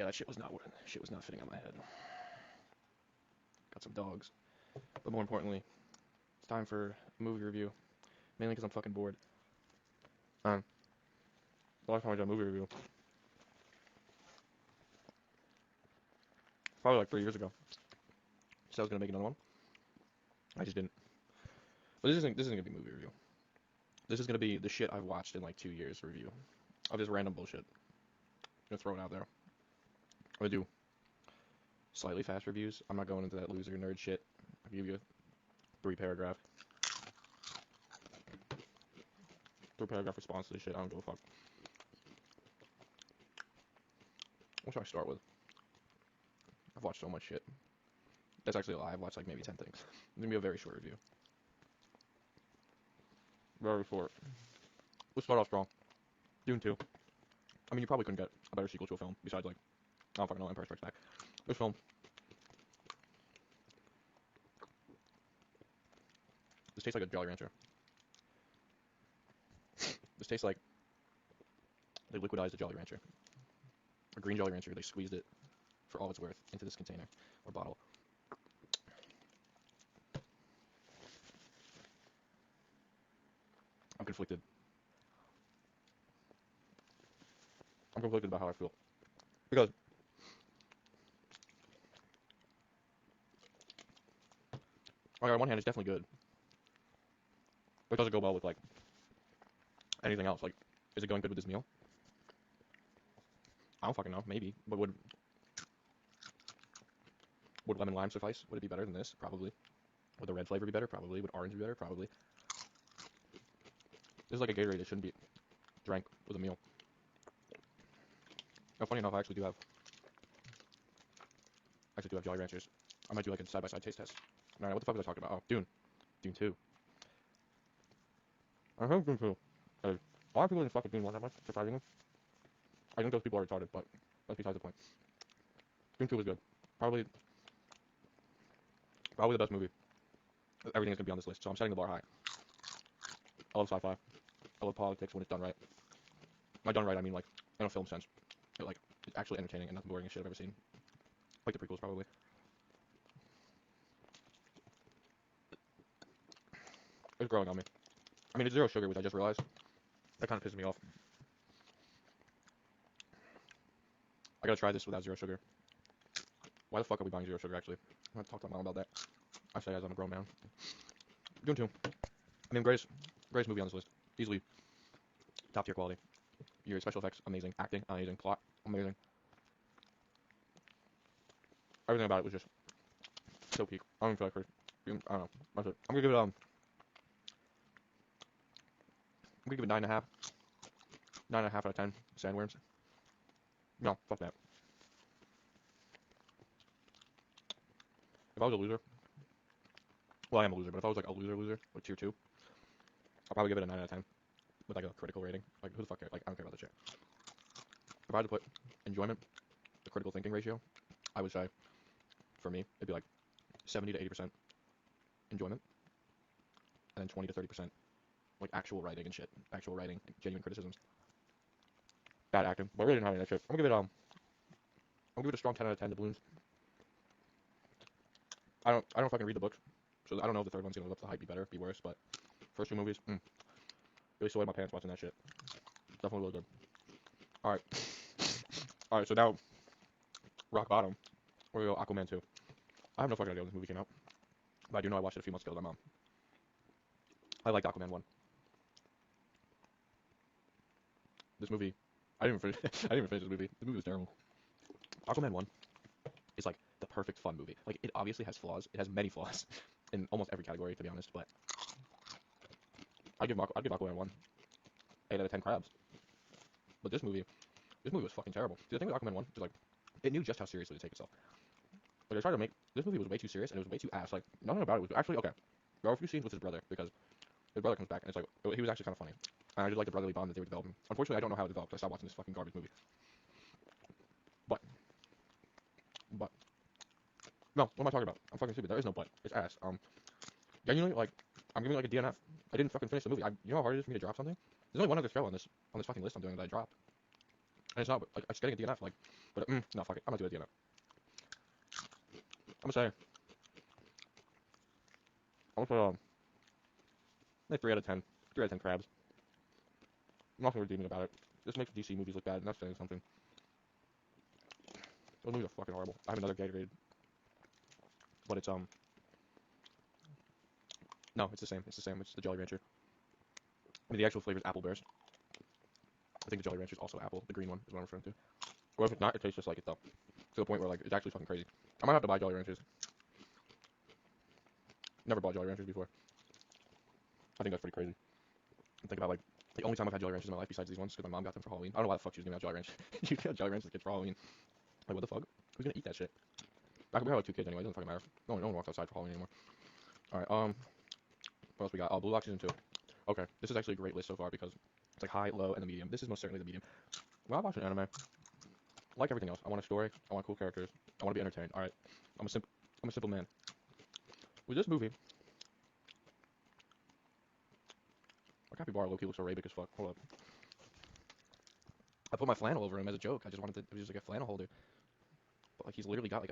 Yeah, that shit was not fitting on my head. Got some dogs. But more importantly, it's time for a movie review. Mainly because I'm fucking bored. Um, the last time I did a movie review, probably like 3 years ago. So I was gonna make another one. I just didn't. But this isn't gonna be a movie review. This is gonna be the shit I've watched in like 2 years review of just random bullshit. I'm gonna throw it out there. I'm gonna do slightly fast reviews. I'm not going into that loser nerd shit. I'll give you a three paragraph response to this shit. I don't give a fuck. What should I start with? I've watched so much shit. That's actually a lie. I've watched like maybe 10 things. It's gonna be a very short review. Very short. Let's start off strong. Dune 2. I mean, you probably couldn't get a better sequel to a film besides like, I don't fucking know, Empire Strikes Back. This film, this tastes like a Jolly Rancher. This tastes like they liquidized a Jolly Rancher. A green Jolly Rancher. They squeezed it for all it's worth into this container or bottle. I'm conflicted. I'm conflicted about how I feel. Because, like, on one hand, it's definitely good. But it doesn't go well with, like, anything else. Like, is it going good with this meal? I don't fucking know. Maybe. But would lemon lime suffice? Would it be better than this? Probably. Would the red flavor be better? Probably. Would orange be better? Probably. This is like a Gatorade that shouldn't be drank with a meal. Now, funny enough, I actually do have Jolly Ranchers. I might do like a side-by-side taste test. Alright, what the fuck was I talking about? Oh, Dune. Dune 2. I heard Dune 2. A lot of people didn't fuck with Dune 1 that much, surprisingly. I think those people are retarded, but that's besides the point. Dune 2 was good. Probably the best movie. Everything is going to be on this list, so I'm setting the bar high. I love sci-fi. I love politics when it's done right. By done right, I mean like in a film sense. Like it's actually entertaining and not the boringest shit I've ever seen. Like the prequels, probably. It's growing on me. I mean, it's zero sugar, which I just realized. That kind of pisses me off. I gotta try this without zero sugar. Why the fuck are we buying zero sugar, actually? I'm gonna talk to my mom about that. I say as I'm a grown man. Dune 2. I mean, greatest movie on this list. Easily top tier quality. Your special effects, amazing. Acting, amazing. Plot, amazing. Everything about it was just so peak. I don't feel like I don't know. That's it. I'm gonna give it 9.5. 9.5 out of 10 sandworms. No, fuck that. If I was a loser, well, I am a loser, but if I was like a loser, like tier 2, I'll probably give it a 9 out of 10 with like a critical rating. Like, who the fuck cares? Like, I don't care about the shit. If I had to put enjoyment, the critical thinking ratio, I would say, for me, it'd be like 70 to 80% enjoyment, and then 20 to 30% like actual writing and shit. Actual writing, genuine criticisms. Bad acting. But I really didn't have any of that shit. I'm gonna give it a strong 10 out of 10 to Balloons. I don't fucking read the books, so I don't know if the third one's gonna live up to the hype, be better, be worse, but first two movies, really soiled my pants watching that shit. Definitely really good. Alright. Alright, so now, rock bottom. We're gonna go Aquaman 2. I have no fucking idea when this movie came out. But I do know I watched it a few months ago with my mom. I liked Aquaman 1. This movie, I didn't even finish, I didn't even finish this movie. The movie was terrible. Aquaman 1 is like the perfect fun movie. Like, it obviously has flaws. It has many flaws in almost every category, to be honest, but I'd give Aquaman 1 8 out of 10 crabs. But this movie was fucking terrible. See, the thing with Aquaman 1 is like, it knew just how seriously to take itself. Like, they tried to make, this movie was way too serious and it was way too ass. Like, nothing about it was, actually, okay. There are a few scenes with his brother because his brother comes back and it's like, he was actually kind of funny. And I just like the brotherly bond that they were developing. Unfortunately, I don't know how it developed. I stopped watching this fucking garbage movie. But, but, no, what am I talking about? I'm fucking stupid. There is no but. It's ass. Genuinely, like, I'm giving it like a DNF. I didn't fucking finish the movie. You know how hard it is for me to drop something? There's only one other show on this fucking list I'm doing that I dropped. And it's not like it's getting a DNF. Like, but no, fuck it. I'm not doing a DNF. I'm gonna say I'm gonna say like 3 out of 10. 3 out of 10 crabs. Nothing redeeming about it. This makes DC movies look bad, and that's saying something. Those movies are fucking horrible. I have another Gatorade, but it's no, it's the same. It's the same. It's the Jolly Rancher. I mean, the actual flavor is apple bears. I think the Jolly Rancher is also apple. The green one is what I'm referring to. Or if it's not, it tastes just like it though. To the point where like it's actually fucking crazy. I might have to buy Jolly Ranchers. Never bought Jolly Ranchers before. I think that's pretty crazy. Think about like the only time I've had Jolly Ranchers in my life besides these ones because my mom got them for Halloween. I don't know why the fuck she was giving out Jolly Ranchers. You got Jolly Ranchers kids for Halloween. Like what the fuck? Who's gonna eat that shit? Back we have like 2 kids anyway. It doesn't fucking matter. No one walks outside for Halloween anymore. All right. What else we got? Oh, Blue Lock season 2. Okay, this is actually a great list so far because it's like high, low, and the medium. This is most certainly the medium. When I watch an anime, like everything else, I want a story. I want cool characters. I want to be entertained. All right. I'm a simple man. With this movie, my capybara low-key looks Arabic as fuck. Hold up. I put my flannel over him as a joke. I just wanted to, it was just like a flannel holder. But like he's literally got like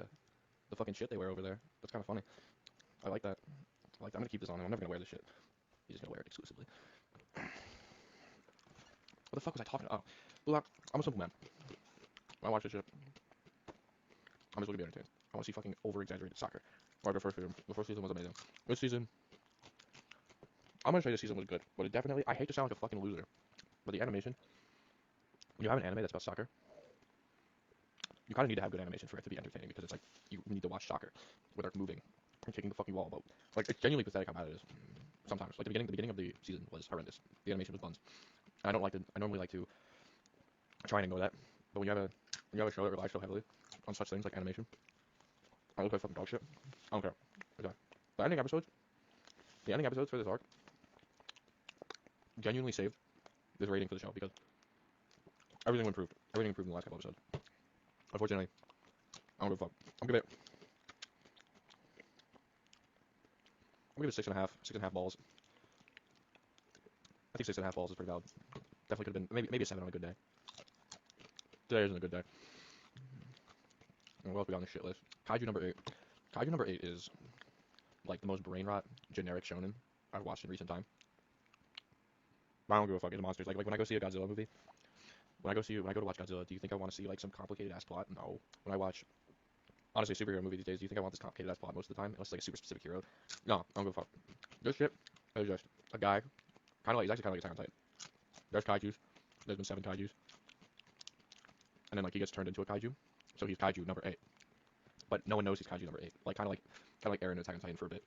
the fucking shit they wear over there. That's kind of funny. I like that. I'm gonna keep this on him. I'm never gonna wear this shit. He's just gonna wear it exclusively. What the fuck was I talking about? Oh, Blue Lock. I'm a simple man. When I watch this shit, I'm just looking to be entertained. I want to see fucking over-exaggerated soccer. Or the first season. The first season was amazing. This season, I'm gonna say this season was good, but it definitely, I hate to sound like a fucking loser, but the animation, when you have an anime that's about soccer, you kind of need to have good animation for it to be entertaining because it's like, you need to watch soccer where they're moving and kicking the fucking wall about. Like, it's genuinely pathetic how bad it is. Sometimes. Like, the beginning of the season was horrendous. The animation was buns. I normally like to try and ignore that, but when you have a show that relies so heavily on such things like animation, I look like fucking dog shit. I don't care. Okay. The ending episodes, for this arc genuinely saved this rating for the show because everything improved. Everything improved in the last couple episodes. Unfortunately, I don't give a fuck. I'm gonna give it 6.5. 6.5 balls. I think 6.5 balls is pretty valid. Definitely could have been maybe a 7 on a good day. Today isn't a good day. And what else we got on the shit list? Kaiju number 8. Kaiju number 8 is like the most brain rot generic shonen I've watched in recent time. I don't give a fuck. It's monsters. Like when I go see a Godzilla movie, when I go to watch Godzilla, do you think I want to see like some complicated ass plot? No. When I watch honestly a superhero movie these days, do you think I want this complicated ass plot most of the time? Unless it's like a super specific hero. No, I don't give a fuck. This shit is just a guy, he's actually kind of like Attack on Titan. There's kaijus. There's been 7 kaijus, and then like he gets turned into a kaiju, so he's kaiju number 8. But no one knows he's kaiju number 8. Like kind of like Eren in Attack on Titan for a bit.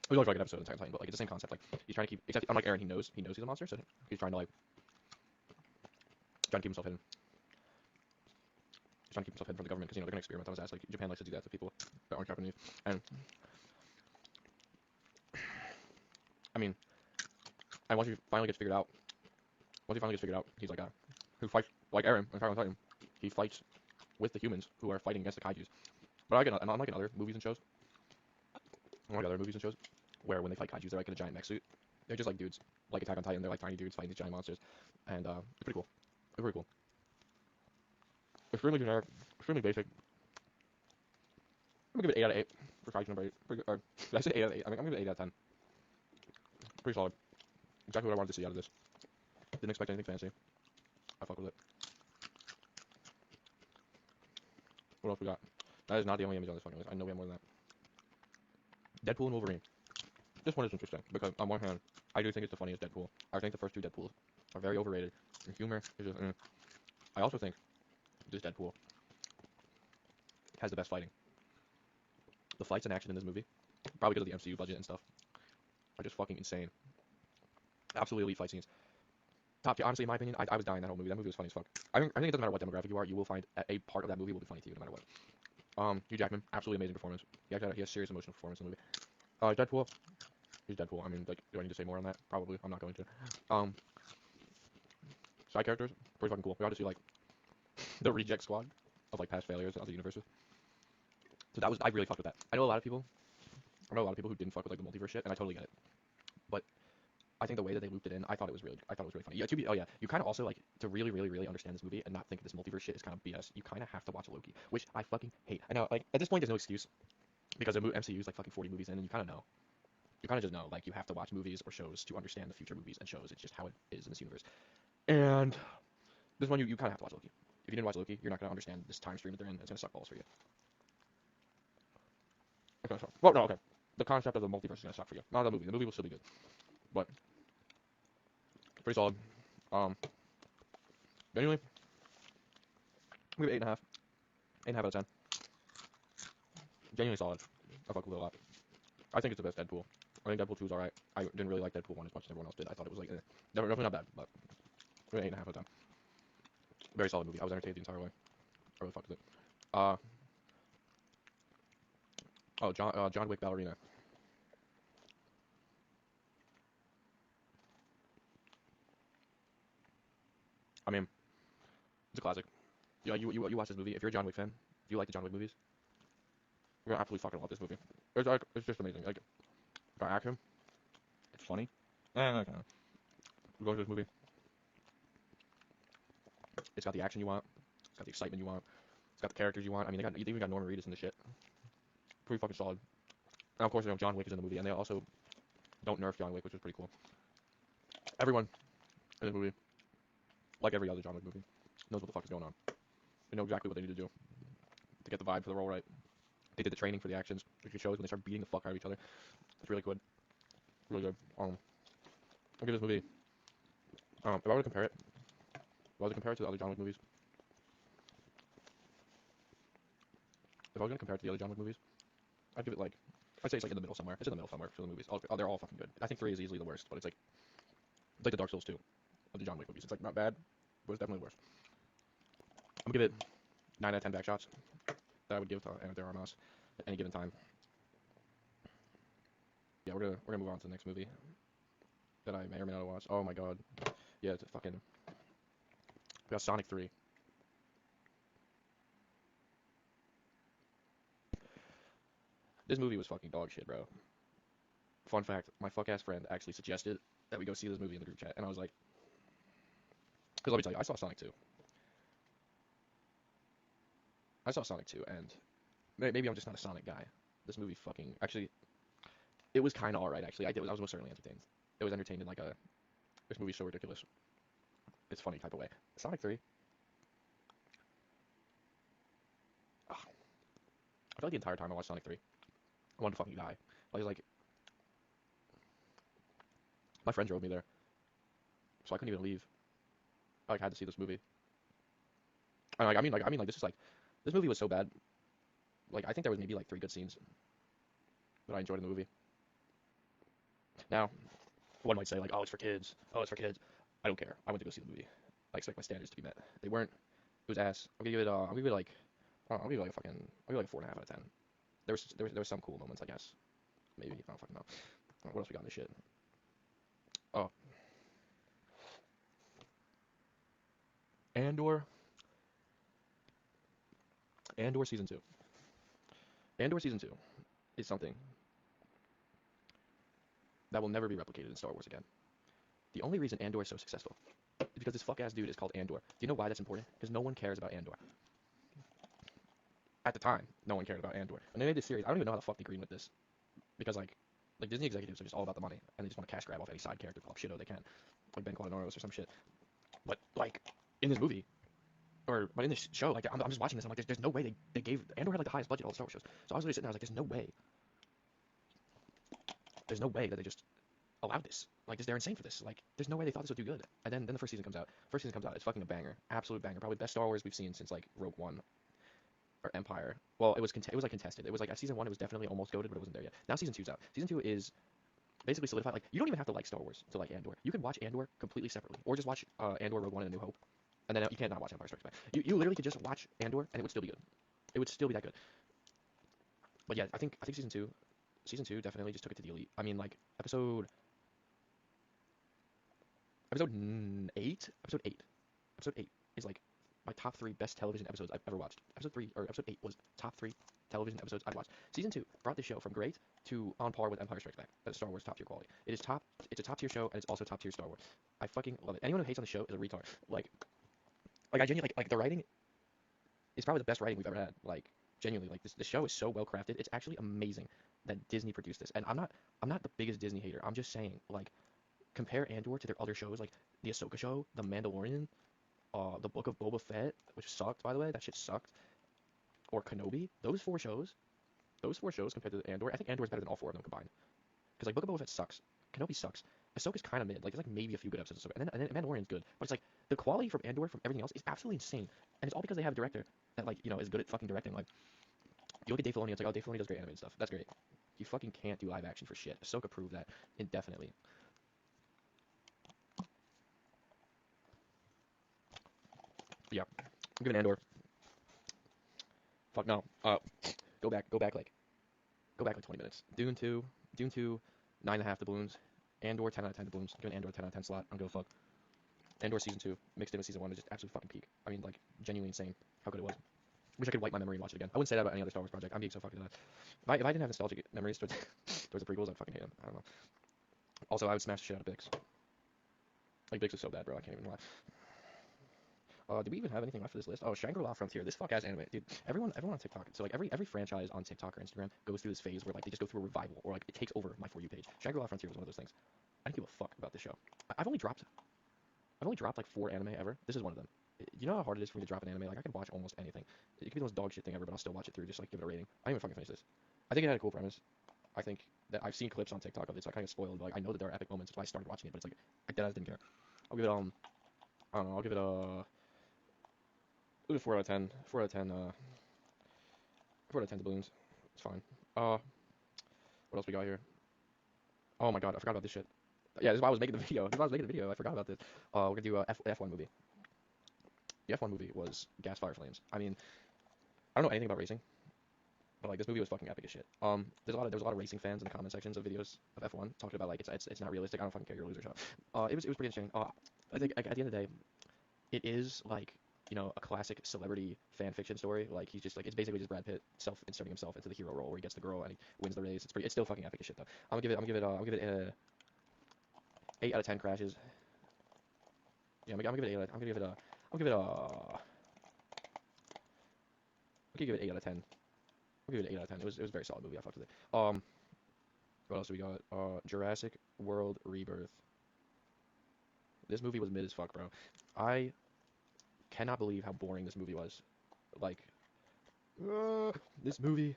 It was always like an episode of Attack on Titan, but like it's the same concept. Like he's trying to keep, except unlike Eren, he knows he's a monster, so he's trying to keep himself hidden. He's trying to keep himself hidden from the government because they're gonna experiment on his ass. Like Japan likes to do that to people that aren't Japanese. And I mean, and once he finally gets figured out, he's like who fights like Eren in Attack on Titan. He fights with the humans who are fighting against the kaijus. But unlike in other movies and shows, where when they fight kaijus, they're like in a giant mech suit. They're just like dudes, like Attack on Titan. They're like tiny dudes fighting these giant monsters, and it's pretty cool. It's pretty cool. Extremely generic, extremely basic. I'm gonna give it 8 out of 8 for Kaiju number 8. Pretty good. Or, did I say 8 out of 8? I'm gonna give it 8 out of 10. Pretty solid. Exactly what I wanted to see out of this. Didn't expect anything fancy. I fuck with it. What else we got? That is not the only image on this fucking list. I know we have more than that. Deadpool and Wolverine. This one is interesting because on one hand, I do think it's the funniest Deadpool. I think the first 2 Deadpools are very overrated. The humor is just. I also think this Deadpool has the best fighting. The fights and action in this movie, probably because of the MCU budget and stuff, are just fucking insane. Absolutely elite fight scenes. Top tier. Honestly, in my opinion, I was dying that whole movie. That movie was funny as fuck. I think it doesn't matter what demographic you are, you will find a part of that movie will be funny to you no matter what. Hugh Jackman, absolutely amazing performance. He has serious emotional performance in the movie. Deadpool, he's Deadpool. I mean, like, do I need to say more on that? Probably. I'm not going to. Side characters, pretty fucking cool. We got to see like the reject squad of like past failures in other universes. So I really fucked with that. I know a lot of people who didn't fuck with like the multiverse shit, and I totally get it. But I think the way that they looped it in, I thought it was really funny. Yeah, oh yeah, you kind of also like to really, really, really understand this movie and not think this multiverse shit is kind of BS. You kind of have to watch Loki, which I fucking hate. I know, like at this point, there's no excuse because the MCU is like fucking 40 movies in, and you kind of know. You kind of just know, like you have to watch movies or shows to understand the future movies and shows. It's just how it is in this universe. And this one, you kind of have to watch Loki. If you didn't watch Loki, you're not gonna understand this time stream that they're in. It's gonna suck balls for you. Okay, so well, no, okay. The concept of the multiverse is gonna suck for you. Not the movie. The movie will still be good, but pretty solid. Um, anyway, we have 8.5. 8.5 out of 10. Genuinely solid. I fuck with it a lot. I think it's the best Deadpool. I think Deadpool 2 is alright. I didn't really like Deadpool 1 as much as everyone else did. I thought it was like, definitely not bad, but 8.5 out of 10. Very solid movie. I was entertained the entire way. I really fucked with it. Uh, John Wick Ballerina. I mean, it's a classic. Yeah, you watch this movie. If you're a John Wick fan, if you like the John Wick movies, you're gonna absolutely fucking love this movie. It's like, it's just amazing. Like, got action. It's funny. And like, you go to this movie. It's got the action you want. It's got the excitement you want. It's got the characters you want. I mean, they even got Norman Reedus in the shit. Pretty fucking solid. And of course, John Wick is in the movie, and they also don't nerf John Wick, which is pretty cool. Everyone in the movie, like every other John Wick movie, knows what the fuck is going on. They know exactly what they need to do to get the vibe for the role right. They did the training for the actions, which shows when they start beating the fuck out of each other. It's really good. Really good. I'll give this movie. If I were to compare it, to the other John Wick movies, if I was gonna compare it to the other John Wick movies, I'd give it like, I'd say it's like in the middle somewhere. It's in the middle somewhere for the movies. They're all fucking good. I think 3 is easily the worst, but it's like the Dark Souls 2 of the John Wick movies. It's like not bad, but it's definitely worse. I'm gonna give it 9 out of 10 back shots that I would give to Ana de Armas at any given time. Yeah, we're gonna move on to the next movie that I may or may not watch. Oh my god. Yeah, it's a fucking. We got Sonic 3. This movie was fucking dog shit, bro. Fun fact, my fuck ass friend actually suggested that we go see this movie in the group chat, and I was like, because let me tell you, I saw Sonic 2. I saw Sonic 2, and maybe I'm just not a Sonic guy. This movie fucking actually, it was kind of alright actually. I was most certainly entertained. It was entertained in like a, this movie's so ridiculous. It's funny type of way. Sonic 3. Ugh, I felt like the entire time I watched Sonic 3, I wanted to fucking die. Like my friend drove me there, so I couldn't even leave. I like had to see this movie. And like this is like, this movie was so bad. Like I think there was maybe like 3 good scenes that I enjoyed in the movie. Now, one might say like, oh, it's for kids. Oh, it's for kids. I don't care. I went to go see the movie. I expect my standards to be met. They weren't. It was ass. I'll give it like, I don't know, I'll give it like a fucking, I'll give it like 4.5 out of 10. There was some cool moments, I guess. Maybe I don't fucking know. What else we got in this shit? Oh, Andor. Andor season 2. Andor season 2 is something that will never be replicated in Star Wars again. The only reason Andor is so successful is because this fuck ass dude is called Andor. Do you know why that's important? Because no one cares about Andor. At the time, no one cared about Andor. When they made this series, I don't even know how the fuck they agreed with this. Because like Disney executives are just all about the money, and they just want to cash grab off any side character pop shit they can, like Ben Quadinoros or some shit. But like in this movie, but in this show, like I'm just watching this, I'm like, there's no way they gave Andor had like the highest budget of all the Star Wars shows. So I was really sitting there, I was like, there's no way that they just allowed this. Like, they're insane for this. Like, there's no way they thought this would do good. And then the first season comes out. It's fucking a banger, absolute banger. Probably the best Star Wars we've seen since like Rogue One or Empire. Well, it was like contested. It was like at season 1, it was definitely almost goated, but it wasn't there yet. Now season 2's out. Season 2 is basically solidified. Like, you don't even have to like Star Wars to like Andor. You can watch Andor completely separately, or just watch Andor, Rogue One, and A New Hope, and then you can't not watch Empire Strikes Back. You literally could just watch Andor, and it would still be good. It would still be that good. But yeah, I think season 2 definitely just took it to the elite. I mean, like episode 8 is like my top 3 best television episodes I've ever watched. Episode 8 was top 3 television episodes I've watched. Season 2 brought this show from great to on par with Empire Strikes Back. That's Star Wars top tier quality. It is top. It's a top tier show, and it's also top tier Star Wars. I fucking love it. Anyone who hates on the show is a retard. Like I genuinely like the writing is probably the best writing we've ever had. Like genuinely, like this the show is so well crafted. It's actually amazing that Disney produced this. And I'm not the biggest Disney hater. I'm just saying like compare Andor to their other shows like the Ahsoka show, The Mandalorian, the Book of Boba Fett, which sucked by the way. That shit sucked. Or Kenobi. Those four shows compared to Andor, I think Andor is better than all four of them combined. Because like Book of Boba Fett sucks, Kenobi sucks, Ahsoka's kind of mid. Like there's like maybe a few good episodes of Ahsoka, and then Mandalorian's good. But it's like the quality from Andor from everything else is absolutely insane, and it's all because they have a director that like is good at fucking directing. Like you look at Dave Filoni, it's like oh Dave Filoni does great animated stuff. That's great. You fucking can't do live action for shit. Ahsoka proved that indefinitely. But yeah, I'm giving Andor. Fuck no. Go back. Go back like 20 minutes. Dune 2, 9.5 doubloons. Andor 10 out of 10 doubloons. Giving Andor 10 out of 10 slot. I don't give a fuck. Andor season 2 mixed in with season 1 is just absolute fucking peak. I mean like genuinely insane how good it was. Wish I could wipe my memory and watch it again. I wouldn't say that about any other Star Wars project. I'm being so fucking if I didn't have nostalgic memories towards towards the prequels, I'd fucking hate them. I don't know. Also, I would smash the shit out of Bix. Like Bix is so bad, bro. I can't even lie. Do we even have anything left for this list? Oh, Shangri-La Frontier. This fuck ass anime, dude. Everyone on TikTok. So like every franchise on TikTok or Instagram goes through this phase where like they just go through a revival or like it takes over my For You page. Shangri-La Frontier was one of those things. I didn't give a fuck about this show. I've only dropped like 4 anime ever. This is one of them. You know how hard it is for me to drop an anime? Like I can watch almost anything. It could be the most dog shit thing ever, but I'll still watch it through. Just like give it a rating. I didn't even fucking finish this. I think it had a cool premise. I think that I've seen clips on TikTok of it, so I kind of get spoiled. But like I know that there are epic moments, so I started watching it. But it's like I dead ass didn't care. I'll give it I don't know. I'll give it a 4 out of 10. 4 out of 10. 4 out of 10 doubloons. It's fine. What else we got here? Oh my god, I forgot about this shit. Yeah, this is why I was making the video. I forgot about this. We're gonna do a F1 movie. The F1 movie was Gas Fire Flames. I mean, I don't know anything about racing, but like this movie was fucking epic as shit. There was a lot of racing fans in the comment sections of videos of F1 talking about like it's not realistic. I don't fucking care. You're a loser. Shut up. It was pretty interesting. I think like, at the end of the day, it is like a classic celebrity fan fiction story. Like he's just like it's basically just Brad Pitt self-inserting himself into the hero role where he gets the girl and he wins the race. It's still fucking epic as shit though. I'm gonna give it 8 out of 10 crashes. Yeah, I'm gonna give it 8 out of, I'm gonna give it a I'll give it a I'll give it 8 out of 10. I'll give it an 8 out of 10. It was a very solid movie. I fucked with it. What else do we got? Jurassic World Rebirth. This movie was mid as fuck, bro. I cannot believe how boring this movie was. Like, this movie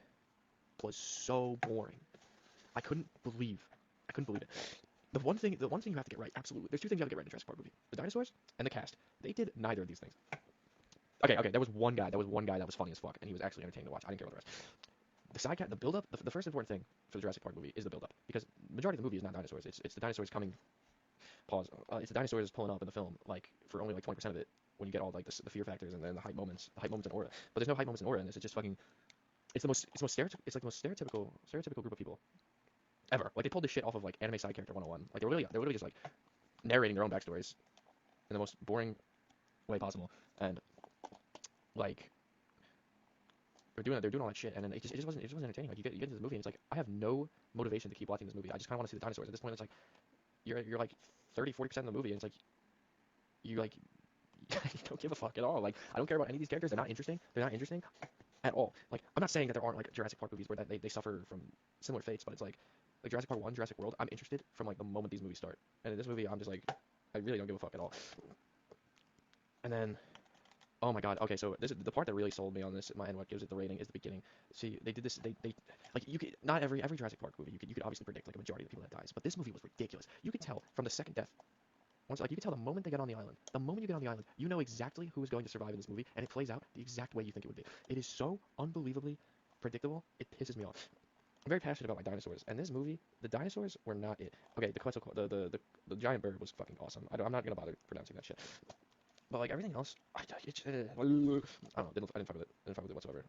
was so boring. I couldn't believe. I couldn't believe it. The one thing you have to get right, absolutely. There's two things you have to get right in the Jurassic Park movie: the dinosaurs and the cast. They did neither of these things. Okay. There was one guy. That was funny as fuck, and he was actually entertaining to watch. I didn't care about the rest. The side cat, the build up, the first important thing for the Jurassic Park movie is the build up, because majority of the movie is not dinosaurs. It's the dinosaurs coming. Pause. It's the dinosaurs pulling up in the film, like for only like 20% of it, when you get all like the fear factors and then the hype moments in aura. But there's no hype moments in aura in this. It's just fucking. It's like the most stereotypical group of people ever. Like they pulled this shit off of like anime side character 101. Like they're literally just like narrating their own backstories in the most boring way possible, and like they're doing all that shit, and then it just wasn't entertaining. Like you get into the movie and it's like I have no motivation to keep watching this movie. I just kind of want to see the dinosaurs. At this point, it's like you're like 30-40% of the movie, and it's like you like you don't give a fuck at all. Like I don't care about any of these characters. They're not interesting. They're not interesting at all. Like I'm not saying that there aren't like Jurassic Park movies where they suffer from similar fates, but it's like Jurassic Park 1, Jurassic World. I'm interested from like the moment these movies start, and in this movie, I'm just like I really don't give a fuck at all. And then oh my god. Okay, so this is the part that really sold me on this. And what gives it the rating is the beginning. See, they did this. They like you could not every Jurassic Park movie you could obviously predict like a majority of the people that dies, but this movie was ridiculous. You could tell from the second death. Once like you could tell the moment they get on the island. The moment you get on the island, you know exactly who is going to survive in this movie, and it plays out the exact way you think it would be. It is so unbelievably predictable. It pisses me off. I'm very passionate about my dinosaurs, and this movie, the dinosaurs were not it. Okay, the Quetzalcoatl, the giant bird was fucking awesome. I'm not gonna bother pronouncing that shit. But like everything else, I don't know. I didn't fuck with it. I didn't fuck with it whatsoever.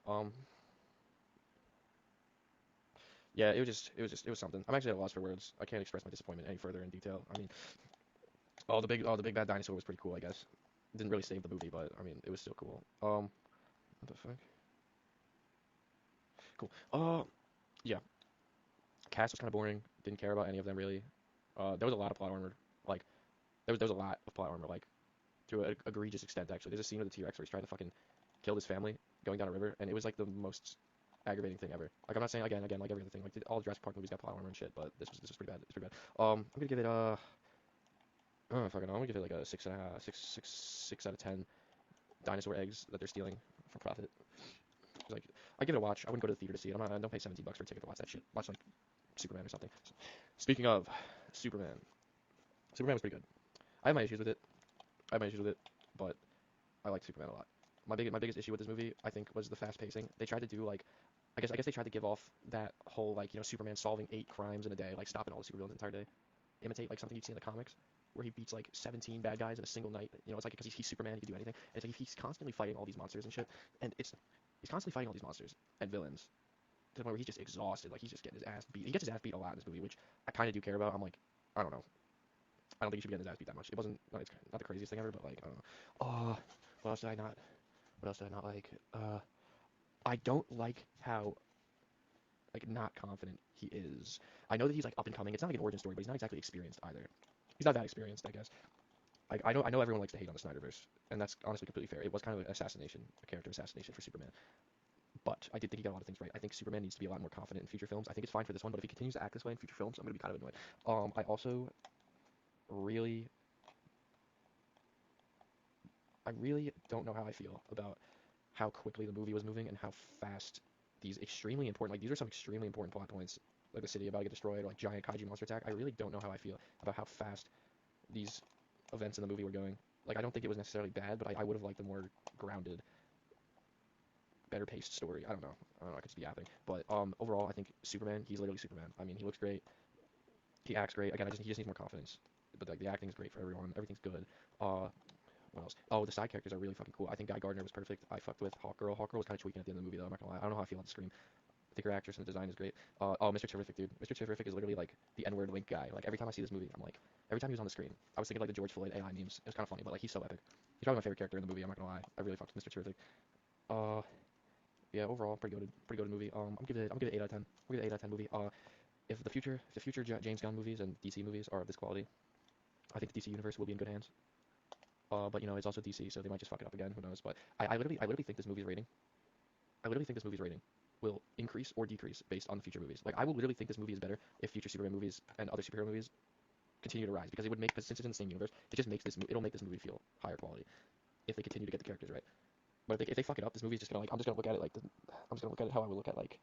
Yeah, it was something. I'm actually at a loss for words. I can't express my disappointment any further in detail. I mean, the big bad dinosaur was pretty cool. I guess didn't really save the movie, but I mean, it was still cool. What the fuck? Cool. Yeah. Cast was kind of boring. Didn't care about any of them really. There was a lot of plot armor. Like there was a lot of plot armor. Like to an egregious extent actually. There's a scene with the T-Rex where he's trying to fucking kill his family going down a river, and it was like the most aggravating thing ever. Like I'm not saying again like every other thing. Like all Jurassic Park movies got plot armor and shit, but this was pretty bad. It's pretty bad. I'm gonna give it fucking, I'm gonna give it like a 6.5, 6 out of 10 dinosaur eggs that they're stealing for profit. Like I give it a watch. I wouldn't go to the theater to see it. I don't pay $17 for a ticket to watch that shit. Watch like Superman or something. Speaking of Superman, Superman was pretty good. I have my issues with it. I have my issues with it, but I like Superman a lot. My biggest issue with this movie, I think, was the fast pacing. They tried to do like, I guess they tried to give off that whole like Superman solving 8 crimes in a day, like stopping all the supervillains the entire day, imitate like something you'd see in the comics, where he beats like 17 bad guys in a single night. It's like because he's Superman, he can do anything. And it's like he's constantly fighting all these monsters and shit, and he's constantly fighting all these monsters and villains to the point where he's just exhausted. Like he's just getting his ass beat. He gets his ass beat a lot in this movie, which I kind of do care about. I'm like, I don't know. I don't think he should be getting his ass beat that much. It wasn't. No, it's not the craziest thing ever, but like, I don't know. What else did I not? What else did I not like? I don't like how like not confident he is. I know that he's like up and coming. It's not like an origin story, but he's not exactly experienced either. He's not that experienced, I guess. Like I know everyone likes to hate on the Snyderverse, and that's honestly completely fair. It was kind of an assassination, a character assassination for Superman. But I did think he got a lot of things right. I think Superman needs to be a lot more confident in future films. I think it's fine for this one, but if he continues to act this way in future films, I'm gonna be kind of annoyed. I also really, I really don't know how I feel about how quickly the movie was moving and how fast these extremely important, like these are some extremely important plot points, like the city about to get destroyed, or like giant kaiju monster attack. I really don't know how I feel about how fast these events in the movie were going. Like I don't think it was necessarily bad, but I would have liked a more grounded, better paced story. I don't know. I don't know. I could just be yapping. But overall, I think Superman. He's literally Superman. I mean, he looks great. He acts great. Again, he just needs more confidence. But like the acting is great for everyone. Everything's good. What else? Oh, the side characters are really fucking cool. I think Guy Gardner was perfect. I fucked with Hawkgirl. Hawkgirl was kind of tweaking at the end of the movie though. I'm not gonna lie. I don't know how I feel on the screen. I think her actress and the design is great. Oh, Mr. Terrific, dude. Mr. Terrific is literally like the N-word Link guy. Like every time I see this movie, I'm like, every time he was on the screen, I was thinking like the George Floyd AI memes. It was kind of funny, but like he's so epic. He's probably my favorite character in the movie. I'm not gonna lie. I really fucked with Mr. Terrific. Uh, yeah, overall, pretty good movie. I'm gonna give it 8 out of 10. I'm gonna give it 8 out of 10 movie. If the future James Gunn movies and DC movies are of this quality, I think the DC universe will be in good hands. But it's also DC, so they might just fuck it up again. Who knows? But I literally think this movie's rating. I literally think this movie's rating will increase or decrease based on the future movies. Like I will literally think this movie is better if future Superman movies and other superhero movies continue to rise because it would make, because since it's in the same universe, it just makes it'll make this movie feel higher quality if they continue to get the characters right. But if they fuck it up, this movie's just gonna like I'm just gonna look at it like I'm just gonna look at it how I would look at like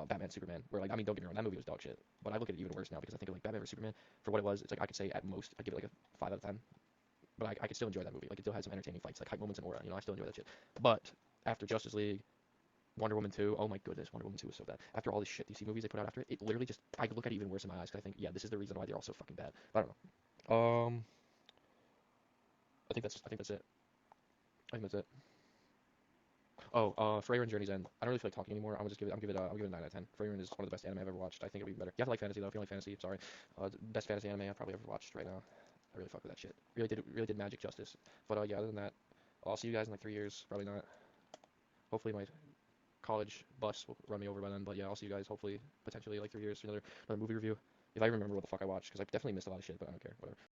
Batman Superman, where like I mean don't get me wrong, that movie was dog shit, but I look at it even worse now because I think of like Batman vs Superman for what it was. It's like I could say at most I give it like a 5 out of 10, but I could still enjoy that movie. Like it still has some entertaining fights, like hype moments and aura. I still enjoy that shit. But after Justice League, Wonder Woman 2, oh my goodness, Wonder Woman 2 was so bad. After all this shit DC movies they put out after it, it literally just I look at it even worse in my eyes because I think yeah this is the reason why they're all so fucking bad. But I don't know. I think that's it. I think that's it. Oh, Freyr and Journey's End. I don't really feel like talking anymore. I'll give it a 9 out of 10. Freyr is one of the best anime I've ever watched. I think it'll be better. You have to like fantasy though. If you like fantasy, sorry. Best fantasy anime I've probably ever watched right now. I really fuck with that shit. Really did magic justice. But yeah, other than that, I'll see you guys in like 3 years. Probably not. Hopefully my college bus will run me over by then. But yeah, I'll see you guys hopefully potentially like 3 years for another movie review. If I remember what the fuck I watched, because I definitely missed a lot of shit, but I don't care. Whatever.